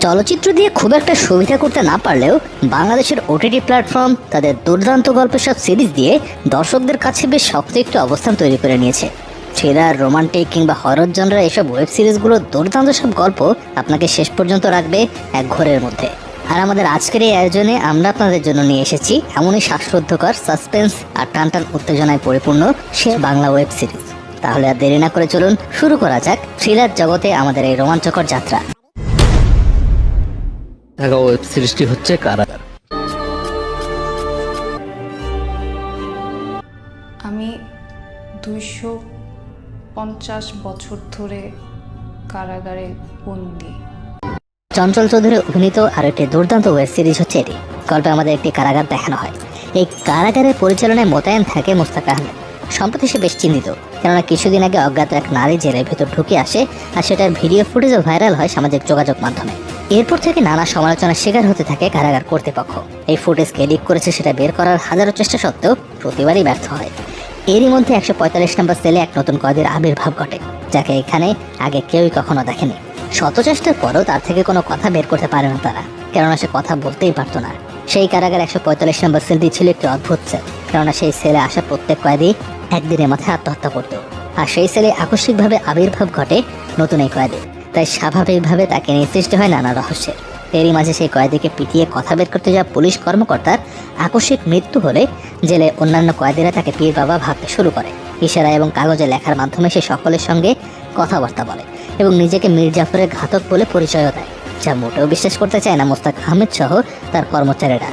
চলচ্চিত্র দিয়ে খুব একটা সুবিধা করতে না পারলেও বাংলাদেশের ওটিটি প্ল্যাটফর্ম তাদের দুর্দান্ত গল্পের সব সিরিজ দিয়ে দর্শকদের কাছে বেশ শক্ত একটি অবস্থান তৈরি করে নিয়েছে। থ্রিলার, রোমান্টিক কিংবা হরর জনরা এসব ওয়েব সিরিজগুলো দুর্দান্ত সব গল্প আপনাকে শেষ পর্যন্ত রাখবে এক ঘোরের মধ্যে। আর আমাদের আজকের এই আয়োজনে আমরা আপনাদের জন্য নিয়ে এসেছি এমনই শ্বাসরুদ্ধকর সাসপেন্স আর টানটান উত্তেজনায় পরিপূর্ণ সে বাংলা ওয়েব সিরিজ। তাহলে আর দেরি না করে চলুন শুরু করা যাক থ্রিলার জগতে আমাদের এই রোমাঞ্চকর যাত্রা। ওয়েব সিরিজটি হচ্ছে কারাগার। আমি 250 বছর ধরে কারাগারে বন্দি। চঞ্চল চৌধুরী অভিনীত আর একটি দুর্দান্ত ওয়েব সিরিজ হচ্ছে এটি। গল্পে আমাদের একটি কারাগার দেখানো হয়। এই কারাগারের পরিচালনায় মোতায়েন থাকে মুস্তাক আহমেদ। সম্প্রতি সে বেশ চিহ্নিত, কেননা কিছুদিন আগে অজ্ঞাত এক নারী জেলের ভেতর ঢুকে আসে আর সেটার ভিডিও ফুটেজও ভাইরাল হয় সামাজিক যোগাযোগ মাধ্যমে। এরপর থেকে নানা সমালোচনার শিকার হতে থাকে কারাগার কর্তৃপক্ষ। এই ফুটেজকে এডিট করেছে সেটা বের করার হাজারো চেষ্টা সত্ত্বেও প্রতিবারই ব্যর্থ হয়। এরই মধ্যে 145 নম্বর সেলে এক নতুন কয়েদির আবির্ভাব ঘটে, যাকে এখানে আগে কেউই কখনো দেখেনি। শত চেষ্টার পরও তার থেকে কোনো কথা বের করতে পারে না তারা, কেননা সে কথা বলতেই পারতো না। সেই কারাগার 145 নম্বর সেলটি ছিল একটি অদ্ভুত সেল, কেননা সেই সেলে আসা প্রত্যেক কয়েদি একদিনের মাথায় আত্মহত্যা করত। আর সেই সেলে আকস্মিকভাবে আবির্ভাব ঘটে নতুন এই কয়েদি, তাই স্বাভাবিকভাবে তাকে নিয়ে সৃষ্টি হয় নানা রহস্যের। এরই মাঝে সেই কয়েদিকে পিটিয়ে কথা বের করতে যাওয়া পুলিশ কর্মকর্তার আকস্মিক মৃত্যু হলে জেলে অন্যান্য কয়েদিরা তাকে পীর বাবা ভাবতে শুরু করে। ইশারা এবং কাগজে লেখার মাধ্যমে সে সকলের সঙ্গে কথাবার্তা বলে এবং নিজেকে মীর জাফরের ঘাতক বলে পরিচয়ও দেয়, যা মোটেও বিশ্বাস করতে চায় না মুস্তাক আহমেদ সহ তার কর্মচারীরা।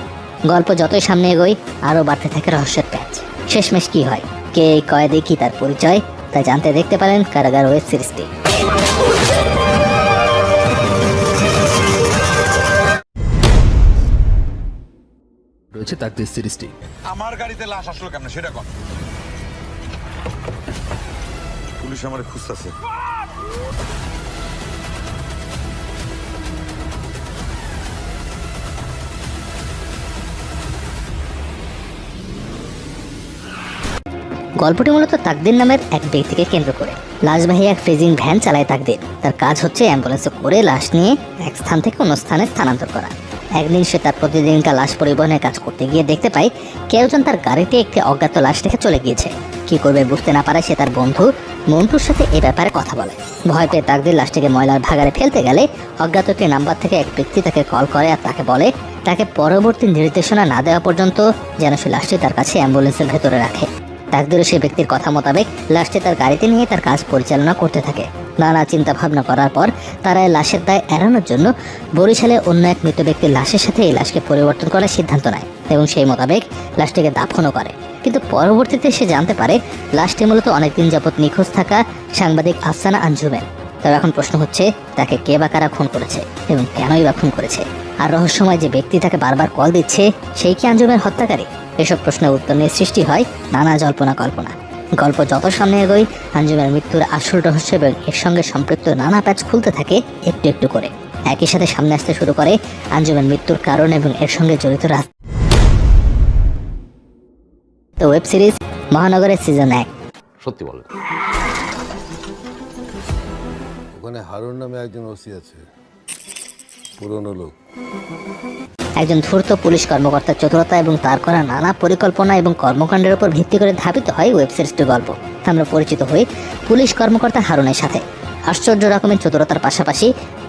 গল্প যতই সামনে এগোয় আরও বাড়তে থাকে রহস্যের প্যাচ। শেষমেশ কি হয়, কে এই কয়েদি, কি তার পরিচয়, তা জানতে দেখতে পারেন কারাগার ওয়েব সিরিজটি। রয়েছে তাকদীর সিরিজটি। আমার গাড়িতে লাশ আসলো কেমন সেটা কর। পুলিশ আমারে খুঁজতেছে। গল্পটি মূলত তাকদীর নামের এক ব্যক্তিকে কেন্দ্র করে। লাশবাহী এক ফ্রিজিং ভ্যান চালায় তাকদীর। তার কাজ হচ্ছে অ্যাম্বুলেন্সে করে লাশ নিয়ে এক স্থান থেকে অন্য স্থানে স্থানান্তর করা। একদিন সে তার প্রতিদিনকার লাশ পরিবহনের কাজ করতে গিয়ে দেখতে পায় কেউজন তার গাড়িতে একটি অজ্ঞাত লাশ রেখে চলে গিয়েছে। কি করবে বুঝতে না পারে সে তার বন্ধু মন্টুর সাথে এ ব্যাপারে কথা বলে। ভয় পেয়ে তাকদীর লাশটিকে ময়লার ভাগাড়ে ফেলতে গেলে অজ্ঞাত একটি নাম্বার থেকে এক ব্যক্তি তাকে কল করে আর তাকে বলে তাকে পরবর্তী নির্দেশনা না দেওয়া পর্যন্ত যেন সে লাশটি তার কাছে অ্যাম্বুলেন্সের ভেতরে রাখে। তাকদীরও সেই ব্যক্তির কথা মোতাবেক লাশটি তার গাড়িতে নিয়ে তার কাজ পরিচালনা করতে থাকে। নানা চিন্তা ভাবনা করার পর তারা এই লাশের দায় এড়ানোর জন্য বরিশালে অন্য এক মৃত ব্যক্তির লাশের সাথে এই লাশকে পরিবর্তন করার সিদ্ধান্ত নেয় এবং সেই মোতাবেক লাশটিকে দাফনও করে। কিন্তু পরবর্তীতে সে জানতে পারে লাশটি মূলত অনেকদিন যাবৎ নিখোঁজ থাকা সাংবাদিক আফসানা আঞ্জুমের। তবে এখন প্রশ্ন হচ্ছে তাকে কে বা কারা খুন করেছে এবং কেনই বা খুন করেছে, আর রহস্যময় যে ব্যক্তি তাকে বারবার কল দিচ্ছে সেই কি আঞ্জুমের হত্যাকারী? এসব প্রশ্নের উত্তর নিয়ে সৃষ্টি হয় নানা জল্পনা কল্পনা। গল্প যত সামনে এগোয় আঞ্জুমের মৃত্যুর আসল রহস্য এবং এর সঙ্গে সম্পৃক্ত নানা প্যাচ খুলতে থাকে একটু একটু করে। একই সাথে সামনে আসতে শুরু করে আঞ্জুমের মৃত্যুর কারণ এবং এর সঙ্গে জড়িত ওয়েব সিরিজ মহানগরের সিজন 1। সত্যি বলেন, ওখানে হারুন নামে একজন ওসি আছে, পুরনো লোক। একজন ধূর্ত পুলিশ কর্মকর্তার চতুরতা এবং তার করা নানা পরিকল্পনা এবং কর্মকাণ্ডের উপর ভিত্তি করে ধাবিত হয় ওয়েব সিরিজটির গল্প। আমরা পরিচিত হই পুলিশ কর্মকর্তা হারুনের সাথে। আশ্চর্য রকমের চতুরতার পাশাপাশি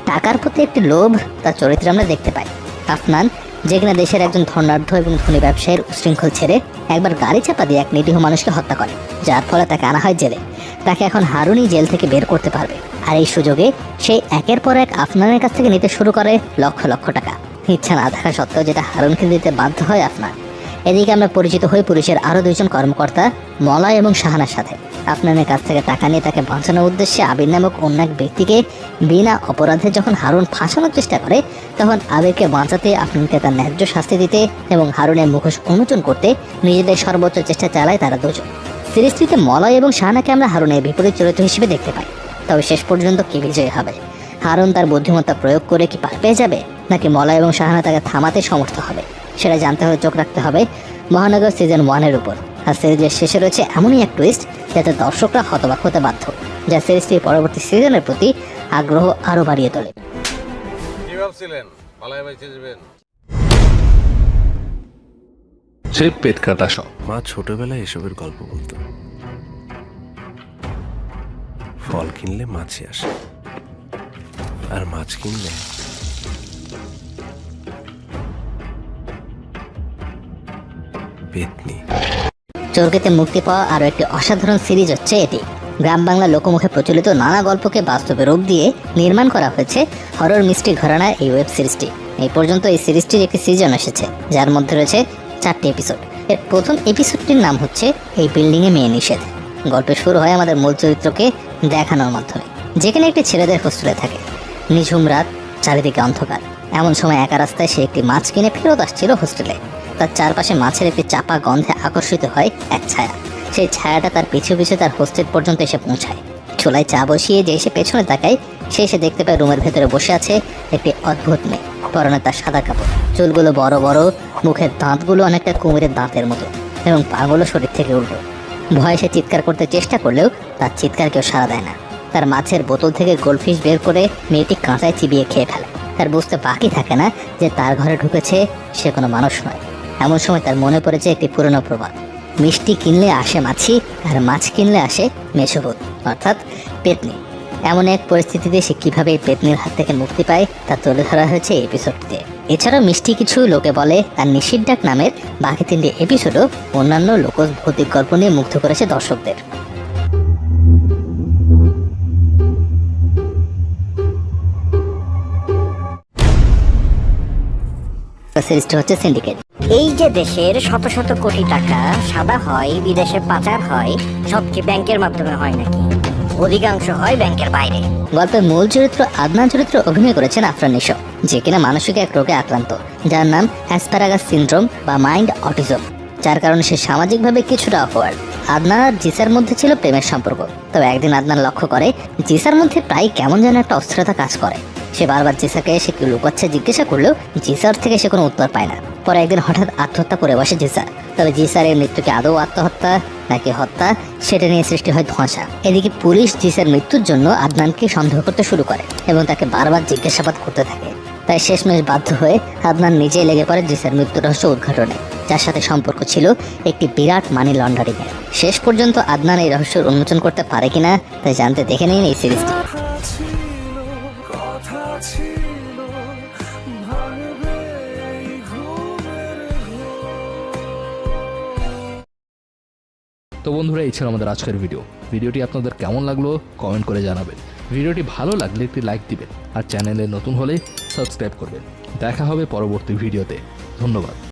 টাকার প্রতি একটি লোভ তার চরিত্রে আমরা দেখতে পাই। আফনান, যে কিনা দেশের একজন ধনাঢ্য এবং ধনী ব্যবসায়ীর উশৃঙ্খল ছেড়ে একবার গাড়ি চাপা দিয়ে এক নিরীহ মানুষকে হত্যা করে, যার ফলে তাকে আনা হয় জেলে। তাকে এখন হারুনই জেল থেকে বের করতে পারবে, আর এই সুযোগে সেই একের পর এক আফনানের কাছ থেকে নিতে শুরু করে লক্ষ লক্ষ টাকা। ইচ্ছা না থাকা সত্ত্বেও যেটা হারুনকে দিতে বাধ্য হয় আফনান। এদিকে আমরা পরিচিত হই পুলিশের আরও দুইজন কর্মকর্তা মলয় এবং শাহানার সাথে। আফনানের কাছ থেকে টাকা নিয়ে তাকে বাঁচানোর উদ্দেশ্যে আবির নামক অন্য এক ব্যক্তিকে বিনা অপরাধে যখন হারুন ফাঁসানোর চেষ্টা করে, তখন আবিরকে বাঁচাতে, আফনানকে তার ন্যায্য শাস্তি দিতে এবং হারুনের মুখোশ উন্মোচন করতে নিজেদের সর্বোচ্চ চেষ্টা চালায় তারা দুজন। সিরিজটিতে মলয় এবং শাহানাকে আমরা হারুনের বিপরীত চরিত্র হিসেবে দেখতে পাই। তবে শেষ পর্যন্ত কি বিজয়ী হবে? হারুন তার বুদ্ধিমত্তা প্রয়োগ করে কি পার পেয়ে যাবে, নাকি মলয় এবং শাহানা তাকে থামাতে সমর্থ হবে? সেটা জানতে হলে চোখ রাখতে হবে মহানগর সিজন 1-এর উপর। আর সিরিজের শেষে রয়েছে এমনই এক টুইস্ট যাতে দর্শকরা হতবাক হতে বাধ্য, যা সিরিজটির পরবর্তী সিজনের প্রতি আগ্রহ আরও বাড়িয়ে তোলে। ভাবছিলেন পালায় বাইচে যাবেন? সে পেট কাটা সব। মা ছোটবেলায় এসবের গল্প বলতো। ফল কিনলে মাছি আসে, আর মাছ কিনলে পেতনি। চরকিতে মুক্তি পাওয়া আরও একটি অসাধারণ সিরিজ হচ্ছে এটি। গ্রাম বাংলা লোকমুখে প্রচলিত নানা গল্পকে বাস্তবে রূপ দিয়ে নির্মাণ করা হয়েছে হরর মিস্ট্রি ঘরানার এই ওয়েব সিরিজটি। এই পর্যন্ত এই সিরিজটির একটি সিজন এসেছে, যার মধ্যে রয়েছে 4টি এপিসোড। এর প্রথম এপিসোডটির নাম হচ্ছে এই বিল্ডিংয়ে মেয়ে নিষেধ। গল্পের শুরু হয় আমাদের মূল চরিত্রকে দেখানোর মাধ্যমে, যেখানে একটি ছেলেদের হোস্টেলে থাকে। নিঝুম রাত, চারিদিকে অন্ধকার। এমন সময় একা রাস্তায় সে একটি মাছ কিনে ফেরত আসছিল হোস্টেলে। তার চারপাশে মাছের একটি চাপা গন্ধে আকর্ষিত হয় এক ছায়া। সেই ছায়াটা তার পিছু পিছু তার হোস্টেল পর্যন্ত এসে পৌঁছায়। চুলায় চা বসিয়ে যে সে পেছনে তাকায়, সে এসে দেখতে পায় রুমের ভেতরে বসে আছে একটি অদ্ভুত মেয়ে। পরনে তার সাদা কাপড়, চুলগুলো বড় বড়, মুখের দাঁতগুলো অনেকটা কুমিরের দাঁতের মতো, এবং পাগুলো শরীর থেকে উল্টো। ভয়ে সে চিৎকার করতে চেষ্টা করলেও তার চিৎকার কেউ সাড়া দেয় না। তার মাছের বোতল থেকে গোল্ডফিশ বের করে মেয়েটি কাঁচায় চিবিয়ে খেয়ে ফেলে। তার বুঝতে বাকি থাকে না যে তার ঘরে ঢুকেছে সে কোনো মানুষ নয়। এমন সময় তার মনে পড়েছে একটি পুরনো প্রবাদ, মিষ্টি কিনলে আসে মাছি, আর মাছ কিনলে আসে মেষভূত, অর্থাৎ পেতনি। এমন এক পরিস্থিতিতে সে কিভাবে এই পেতনির হাত থেকে মুক্তি পায় তা তুলে ধরা হয়েছে এই এপিসোডটিতে। এছাড়াও মিষ্টি কিছু লোকে বলে তার নিশির ডাক নামের বাকি 3টি এপিসোডও অন্যান্য লোকজ ভৌতিক গল্প নিয়ে মুগ্ধ করেছে দর্শকদের। সিরিজটি হচ্ছে সিন্ডিকেট। এই যে দেশের শত শত কোটি টাকা সাদা হয়, বিদেশে পাচার হয়, সব কি ব্যাংকের মাধ্যমে হয় নাকি? অধিকাংশ হয় ব্যাংকের বাইরে। গল্পের মূল চরিত্র আদনান চরিত্র অভিনয় করেছেন আফরান নিশো, যে কিনা মানসিক এক রোগে আক্রান্ত, যার নাম অ্যাসপারাগাস সিনড্রোম বা মাইন্ড অটিজম, যার কারণে সে সামাজিকভাবে কিছুটা অকওয়ার্ড। আদনান আর জিসার মধ্যে ছিল প্রেমের সম্পর্ক। তবে একদিন আদনান লক্ষ্য করে জিসার মধ্যে প্রায় কেমন যেন একটা অস্থিরতা কাজ করে। সে বারবার জিসাকে সে কি লুকাচ্ছে জিজ্ঞাসা করলেও জিসার থেকে সে কোনো উত্তর পায় না। পরে একদিন হঠাৎ আত্মহত্যা করে বসে জিসার। তবে জিসার এই মৃত্যুকে আদৌ আত্মহত্যা নাকি হত্যা, সেটা নিয়ে সৃষ্টি হয় ধোঁয়াশা। এদিকে পুলিশ জিসার মৃত্যুর জন্য আদনানকে সন্দেহ করতে শুরু করে এবং তাকে বারবার জিজ্ঞাসাবাদ করতে থাকে। তাই শেষমেশ বাধ্য হয়ে আদনান নিজেই লেগে পড়ে জিসার মৃত্যুর রহস্য উদ্ঘাটনে, যার সাথে সম্পর্ক ছিল একটি বিরাট মানি লন্ডারিং এর। শেষ পর্যন্ত আদনান এই রহস্য উন্মোচন করতে পারে কিনা তাই জানতে দেখে নিন এই সিরিজটি। তো বন্ধুরা, এই ছিল আমাদের আজকের ভিডিওটি আপনাদের কেমন লাগলো কমেন্ট করে জানাবেন। ভিডিওটি ভালো লাগলে একটি লাইক দিবেন, আর চ্যানেলে নতুন হলে সাবস্ক্রাইব করবেন। দেখা হবে পরবর্তী ভিডিওতে। ধন্যবাদ।